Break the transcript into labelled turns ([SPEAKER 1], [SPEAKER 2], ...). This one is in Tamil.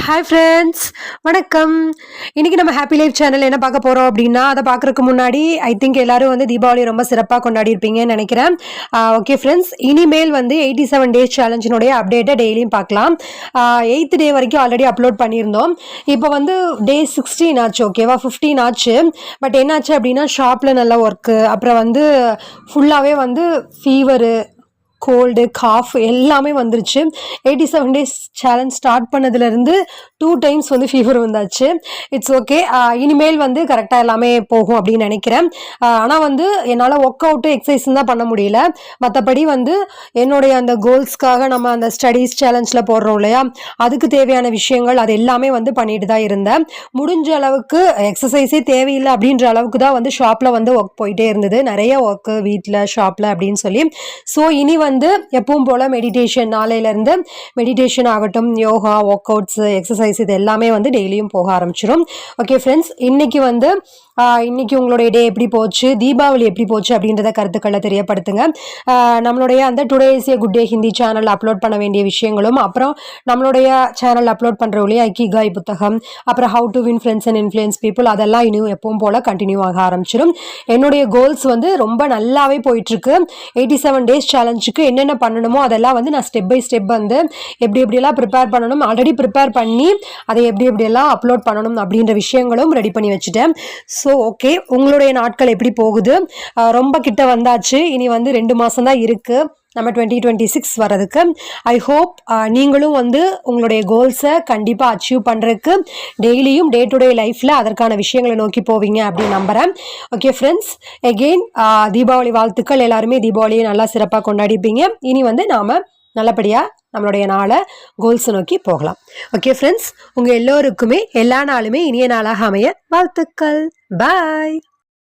[SPEAKER 1] ஹாய் ஃப்ரெண்ட்ஸ், வணக்கம். இன்றைக்கி நம்ம ஹாப்பி லைஃப் சேனல் என்ன பார்க்க போகிறோம் அப்படின்னா, அதை பார்க்குறதுக்கு முன்னாடி ஐ திங்க் எல்லோரும் வந்து தீபாவளி ரொம்ப சிறப்பாக கொண்டாடிருப்பீங்கன்னு நினைக்கிறேன். ஓகே ஃப்ரெண்ட்ஸ், இனிமேல் வந்து 87 டேஸ் சேலஞ்சினுடைய அப்டேட்டை டெய்லியும் பார்க்கலாம். 8th டே வரைக்கும் ஆல்ரெடி அப்லோட் பண்ணியிருந்தோம். இப்போ வந்து டே 16 ஆச்சு, ஓகேவா? 15 ஆச்சு. பட் என்னாச்சு அப்படின்னா, ஷாப்பில் நல்ல ஒர்க்கு, அப்புறம் வந்து ஃபுல்லாகவே வந்து ஃபீவரு, கோல்டு, காஃப் எல்லாமே வந்துருச்சு. 87 டேஸ் சேலஞ்ச் ஸ்டார்ட் பண்ணதுலேருந்து 2 டைம்ஸ் வந்து ஃபீவர் வந்தாச்சு. இட்ஸ் ஓகே, இனிமேல் வந்து கரெக்டாக எல்லாமே போகும் அப்படின்னு நினைக்கிறேன். ஆனால் வந்து என்னால் ஒர்க் அவுட்டு எக்ஸசைஸும் தான் பண்ண முடியல. மற்றபடி வந்து என்னுடைய அந்த கோல்ஸ்க்காக நம்ம அந்த ஸ்டடீஸ் சேலஞ்சில் போடுறோம் இல்லையா, அதுக்கு தேவையான விஷயங்கள் அது எல்லாமே வந்து பண்ணிட்டு தான் இருந்தேன். முடிஞ்ச அளவுக்கு எக்ஸசைஸே தேவையில்லை அப்படின்ற அளவுக்கு தான் வந்து ஷாப்பில் வந்து ஒர்க் போயிட்டே இருந்தது. நிறைய ஒர்க்கு வீட்டில், ஷாப்பில் அப்படின்னு சொல்லி. ஸோ இனி வந்து எப்பவும் போல் மெடிடேஷன், நாளையிலேருந்து மெடிடேஷன் ஆகட்டும், யோகா, ஒர்க் அவுட்ஸு, எக்ஸசைஸ் இது எல்லாமே வந்து டெய்லியும் போக ஆரம்பிச்சிடும். ஓகே ஃப்ரெண்ட்ஸ், இன்றைக்கி உங்களுடைய டே எப்படி போச்சு, தீபாவளி எப்படி போச்சு அப்படின்றத கருத்துக்களை தெரியப்படுத்துங்க. நம்மளுடைய அந்த today is a good day Hindi channel upload பண்ண வேண்டிய விஷயங்களும், அப்புறம் நம்மளுடைய சேனல் அப்லோட் பண்ணுற இல்லையா ஐக்கிகாய் புத்தகம், அப்புறம் how to win friends and influence people, அதெல்லாம் இன்னும் எப்பவும் போல் கண்டினியூ ஆக ஆரம்பிச்சிடும். என்னுடைய கோல்ஸ் வந்து ரொம்ப நல்லாவே போயிட்டுருக்கு. 87 டேஸ் சேலஞ்சுக்கு என்னென்ன பண்ணணுமோ அதெல்லாம் வந்து நான் ஸ்டெப் பை ஸ்டெப் வந்து எப்படியெல்லாம் ப்ரிப்பேர் பண்ணணும், ஆல்ரெடி ப்ரிப்பேர் பண்ணி அதை எப்படியெல்லாம் அப்லோட் பண்ணணும் அப்படின்ற விஷயங்களும் ரெடி பண்ணி வச்சுட்டேன். ஸோ ஓகே, உங்களுடைய நாட்கள் எப்படி போகுது? ரொம்ப கிட்ட வந்தாச்சு. இனி வந்து 2 மாதம் தான் இருக்குது நம்ம 2026 வர்றதுக்கு. ஐ ஹோப் நீங்களும் வந்து உங்களுடைய கோல்ஸை கண்டிப்பாக அச்சீவ் பண்ணுறதுக்கு டெய்லியும் டே டு டே லைஃப்பில் அதற்கான விஷயங்களை நோக்கி போவீங்க அப்படின்னு நம்புகிறேன். ஓகே ஃப்ரெண்ட்ஸ், எகெயின் தீபாவளி வாழ்த்துக்கள். எல்லாருமே தீபாவளியை நல்லா சிறப்பாக கொண்டாடிப்பீங்க. இனி வந்து நாம் நல்லபடியாக நம்மளுடைய நாளை கோல்ஸை நோக்கி போகலாம். ஓகே ஃப்ரெண்ட்ஸ், உங்கள் எல்லோருக்குமே எல்லா நாளுமே இனிய நாளாக அமைய வாழ்த்துக்கள். பாய்.